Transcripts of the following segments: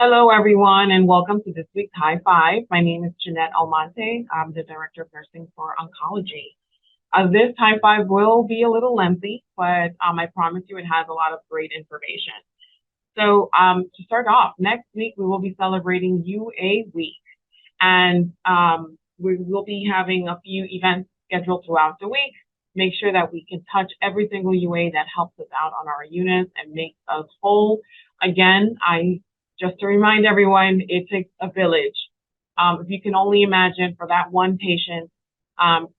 Hello, everyone, and welcome to this week's HiFive. My name is Jeanette Almonte. I'm the Director of Nursing for Oncology. This HiFive will be a little lengthy, but I promise you it has a lot of great information. So to start off, next week we will be celebrating UA Week, and we will be having a few events scheduled throughout the week. Make sure that we can touch every single UA that helps us out on our units and makes us whole. Again, just to remind everyone, it takes a village. If you can only imagine, for that one patient,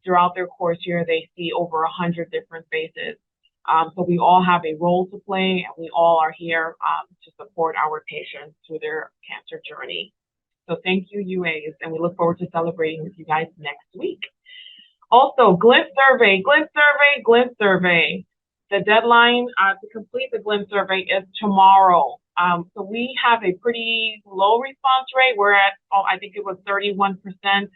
throughout their course year, they see over 100 different faces. So we all have a role to play, and we all are here to support our patients through their cancer journey. So thank you, UAs, and we look forward to celebrating with you guys next week. Also, Glint Survey, Glint Survey, Glint Survey. The deadline to complete the Glint Survey is tomorrow. So we have a pretty low response rate. We're at, I think it was 31%.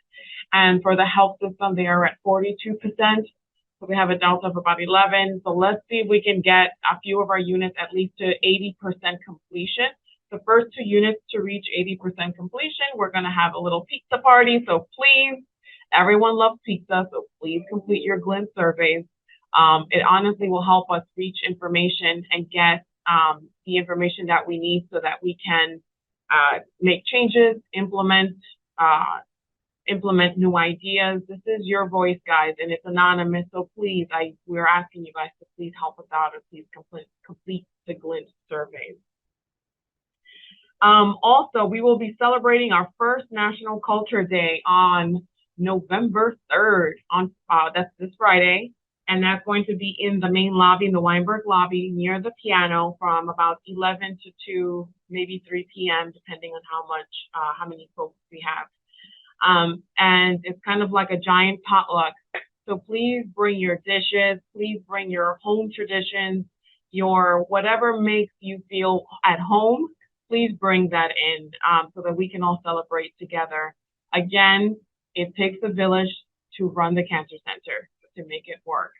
And for the health system, they are at 42%. So we have a delta of about 11. So let's see if we can get a few of our units at least to 80% completion. The first 2 units to reach 80% completion, we're going to have a little pizza party. So please, everyone loves pizza. So please complete your Glint surveys. It honestly will help us reach information and get the information that we need so that we can make changes, implement new ideas. This is your voice, guys, and it's anonymous. So please, we're asking you guys to please help us out and please complete the Glint surveys. Also, we will be celebrating our first National Culture Day on November 3rd. That's this Friday. And that's going to be in the main lobby, in the Weinberg lobby, near the piano, from about 11 to 2, maybe 3 p.m., depending on how many folks we have. And it's kind of like a giant potluck. So please bring your dishes, please bring your home traditions, your whatever makes you feel at home, please bring that in so that we can all celebrate together. Again, it takes a village to run the cancer center, to make it work.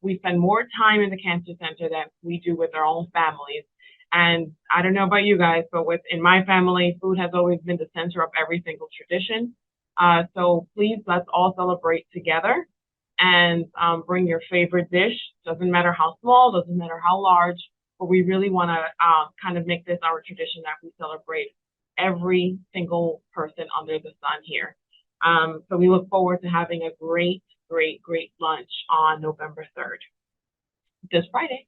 We spend more time in the cancer center than we do with our own families. And I don't know about you guys, but in my family, food has always been the center of every single tradition. So please, let's all celebrate together and bring your favorite dish. Doesn't matter how small, doesn't matter how large, but we really want to kind of make this our tradition that we celebrate every single person under the sun here. So we look forward to having a great lunch on November 3rd, this Friday.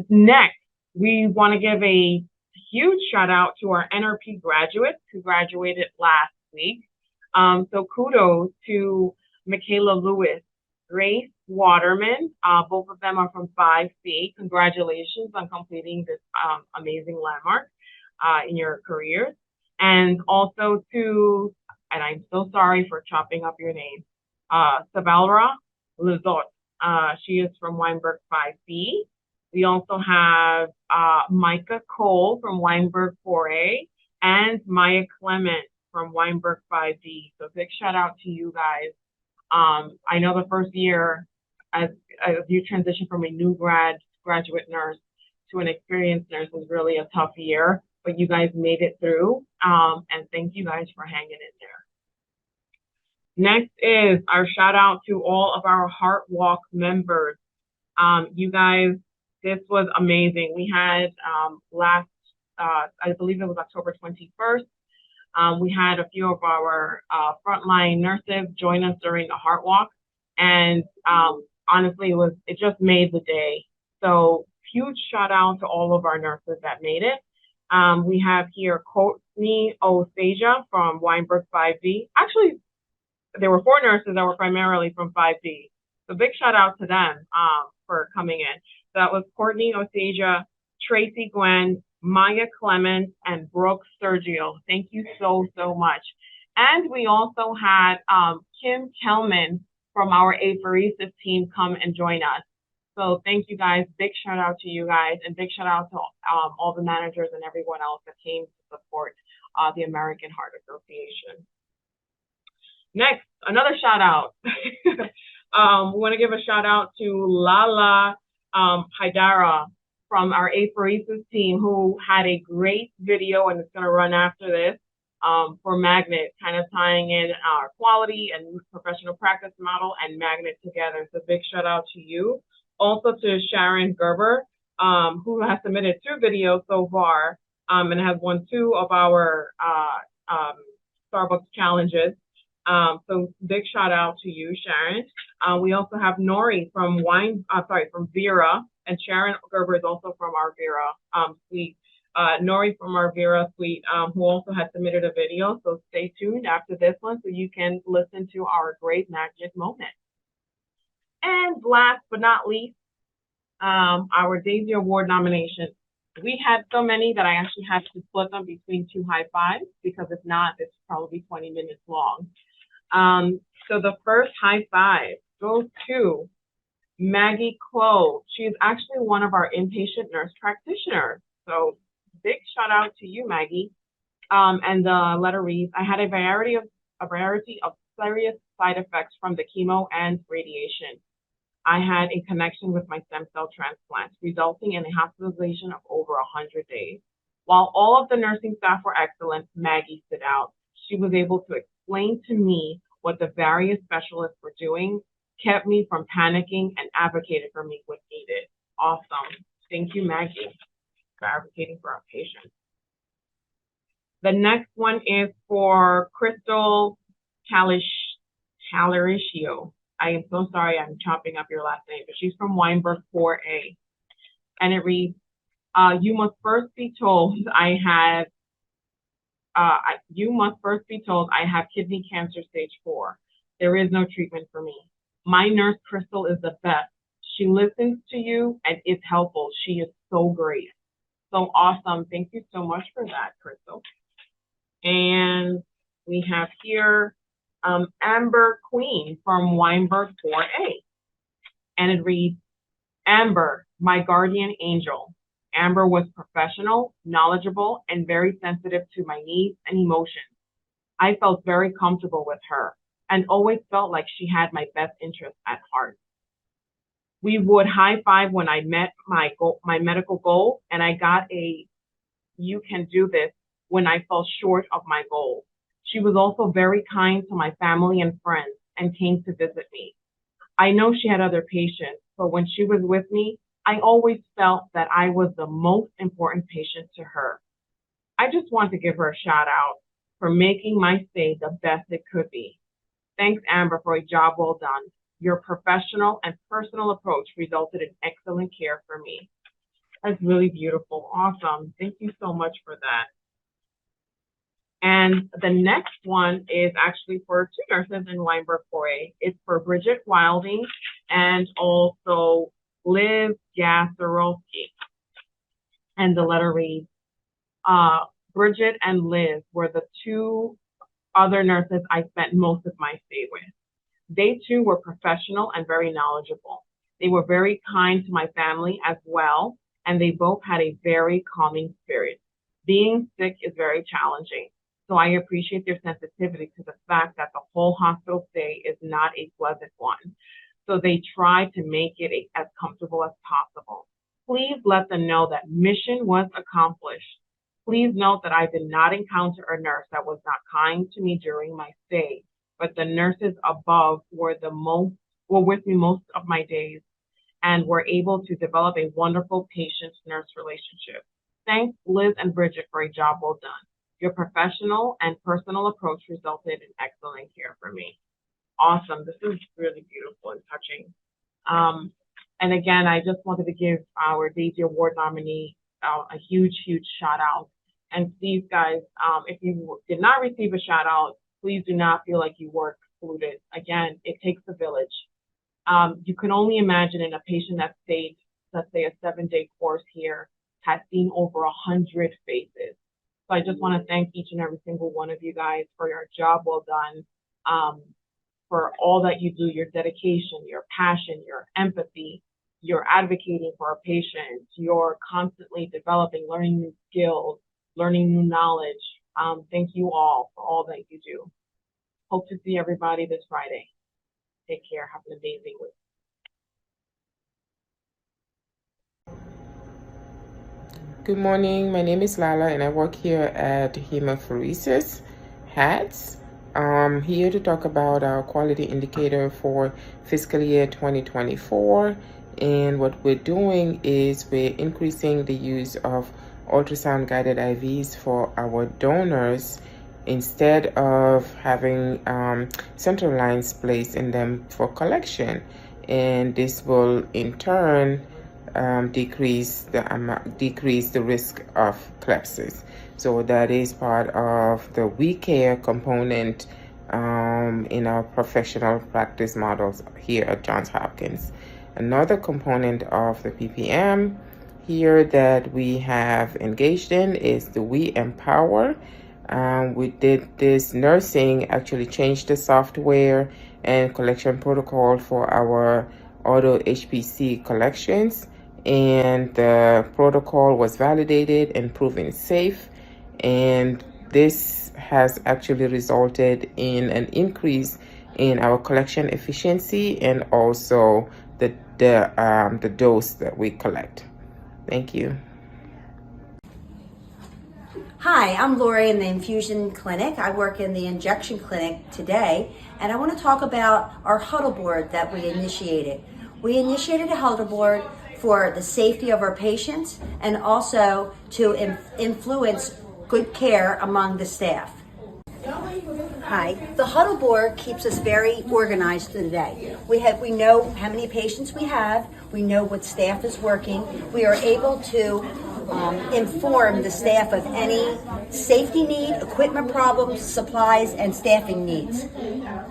Next, we want to give a huge shout out to our NRP graduates who graduated last week. So kudos to MiKaela Lewis, Grace Waterman. Both of them are from 5C. Congratulations on completing this amazing landmark in your careers. And also to, and I'm so sorry for chopping up your name, Savalrah Lizotte. She is from Weinberg 5B. We also have Micah Cole from Weinberg 4A and Maya Clement from Weinberg 5B. So big shout out to you guys. I know the first year as you transition from a new graduate nurse to an experienced nurse was really a tough year, but you guys made it through. And thank you guys for hanging in there. Next is our shout out to all of our Heart Walk members. You guys, this was amazing. We had I believe it was October 21st. We had a few of our frontline nurses join us during the Heart Walk, and honestly, it just made the day. So huge shout out to all of our nurses that made it. We have here Courtney, Osieja from Weinberg 5B. Actually, there were 4 nurses that were primarily from 5B. So big shout out to them for coming in. So that was Courtney, Osieja, Tracie, Nguyen, Maya Clement, and Brooke, Serio. Thank you so much. And we also had Kim Kelman from our apheresis team come and join us. So thank you guys. Big shout out to you guys, and big shout out to all the managers and everyone else that came to support the American Heart Association. Next, another shout out. We want to give a shout out to Lala Haidara from our apheresis team who had a great video, and it's going to run after this, for Magnet, kind of tying in our quality and professional practice model and Magnet together. So big shout out to you. Also to Sharon Gerber, who has submitted 2 videos so far, and has won 2 of our Starbucks challenges. So big shout out to you, Sharon. We also have Nori from from Vera, and Sharon Gerber is also from our Vera suite. Nori from our Vera suite, who also has submitted a video. So stay tuned after this one so you can listen to our great Magnet moment. And last but not least, our Daisy Award nominations. We had so many that I actually had to split them between 2 HiFives, because if not, it's probably 20 minutes long. So the first HiFive goes to Micah Cole. She's actually one of our inpatient nurse practitioners. So big shout out to you, Maggie. And the letter reads, I had a variety of serious side effects from the chemo and radiation. I had a connection with my stem cell transplant, resulting in a hospitalization of over 100 days. While all of the nursing staff were excellent, Maggie stood out. She was able to explain to me what the various specialists were doing, kept me from panicking, and advocated for me when needed. Awesome. Thank you, Maggie, for advocating for our patients. The next one is for Crystal Calaricio. I am so sorry I'm chopping up your last name, but she's from Weinberg 4A. And it reads, you must first be told I have kidney cancer stage 4. There is no treatment for me. My nurse, Crystal, is the best. She listens to you and is helpful. She is so great. So awesome. Thank you so much for that, Crystal. And we have here Amber Queen from Weinberg 4A. And it reads, Amber, my guardian angel. Amber was professional, knowledgeable, and very sensitive to my needs and emotions. I felt very comfortable with her and always felt like she had my best interest at heart. We would high-five when I met my medical goal, and I got a you can do this when I fell short of my goal. She was also very kind to my family and friends and came to visit me. I know she had other patients, but when she was with me, I always felt that I was the most important patient to her. I just want to give her a shout out for making my stay the best it could be. Thanks, Amber, for a job well done. Your professional and personal approach resulted in excellent care for me. That's really beautiful. Awesome. Thank you so much for that. And the next one is actually for 2 nurses in Weinberg 4A. It's for Bridget Wilding and also Liz Gasarowski. And the letter reads, Bridget and Liz were the 2 other nurses I spent most of my stay with. They too were professional and very knowledgeable. They were very kind to my family as well, and they both had a very calming spirit. Being sick is very challenging, so I appreciate their sensitivity to the fact that the whole hospital stay is not a pleasant one. So they try to make it as comfortable as possible. Please let them know that mission was accomplished. Please note that I did not encounter a nurse that was not kind to me during my stay, but the nurses above were with me most of my days and were able to develop a wonderful patient-nurse relationship. Thanks, Liz and Bridget, for a job well done. Your professional and personal approach resulted in excellent care for me. Awesome. This is really beautiful and touching. And again, I just wanted to give our Daisy Award nominee a huge, huge shout out. And please, guys, if you did not receive a shout out, please do not feel like you were excluded. Again, it takes a village. You can only imagine in a patient that stayed, let's say, a 7-day course here, has seen over 100 faces. So I just want to thank each and every single one of you guys for your job well done, for all that you do, your dedication, your passion, your empathy, your advocating for our patients, you're constantly developing, learning new skills, learning new knowledge. Thank you all for all that you do. Hope to see everybody this Friday. Take care. Have an amazing week. Good morning. My name is Lala and I work here at Hemophoresis Hats. I'm here to talk about our quality indicator for fiscal year 2024. And what we're doing is we're increasing the use of ultrasound guided IVs for our donors instead of having central lines placed in them for collection. And this will in turn decrease the risk of sepsis. So that is part of the we care component in our professional practice models here at Johns Hopkins. Another component of the PPM here that we have engaged in is the We Empower. We did this nursing actually changed the software and collection protocol for our auto HPC collections, and the protocol was validated and proven safe, and this has actually resulted in an increase in our collection efficiency and also the dose that we collect. Thank you. Hi, I'm Lori in the infusion clinic. I work in the injection clinic today, and I want to talk about our huddle board that we initiated. We initiated a huddle board for the safety of our patients and also to influence good care among the staff. Hi, the huddle board keeps us very organized through the day. We know how many patients we have. We know what staff is working. We are able to inform the staff of any safety need, equipment problems, supplies, and staffing needs.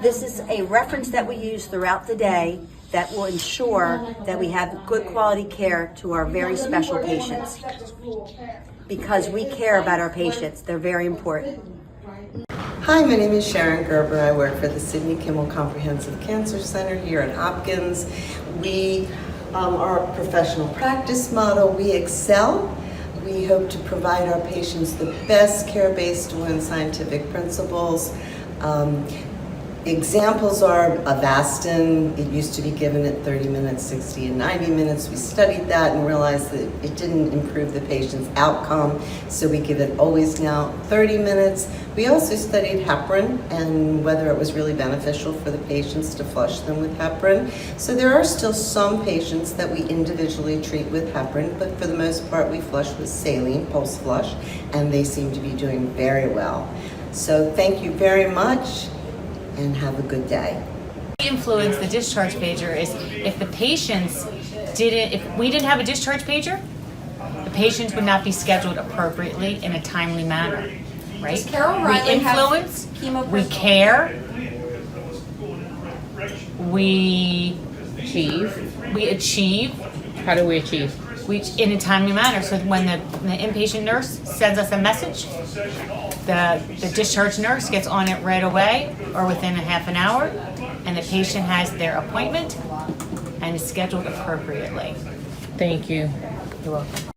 This is a reference that we use throughout the day that will ensure that we have good quality care to our very special patients. Because we care about our patients, they're very important. Hi, my name is Sharon Gerber. I work for the Sidney Kimmel Comprehensive Cancer Center here at Hopkins. We are a professional practice model. We excel. We hope to provide our patients the best care based on scientific principles. Examples are Avastin. It used to be given at 30 minutes, 60, and 90 minutes. We studied that and realized that it didn't improve the patient's outcome, so we give it always now 30 minutes. We also studied heparin and whether it was really beneficial for the patients to flush them with heparin. So there are still some patients that we individually treat with heparin, but for the most part we flush with saline, pulse flush, and they seem to be doing very well. So thank you very much, and have a good day. Influence the discharge pager is if we didn't have a discharge pager, the patients would not be scheduled appropriately in a timely manner, right? We influence, we care, we achieve. How do we achieve? In a timely manner, so when the inpatient nurse sends us a message, the discharge nurse gets on it right away or within a half an hour, and the patient has their appointment and is scheduled appropriately. Thank you. You're welcome.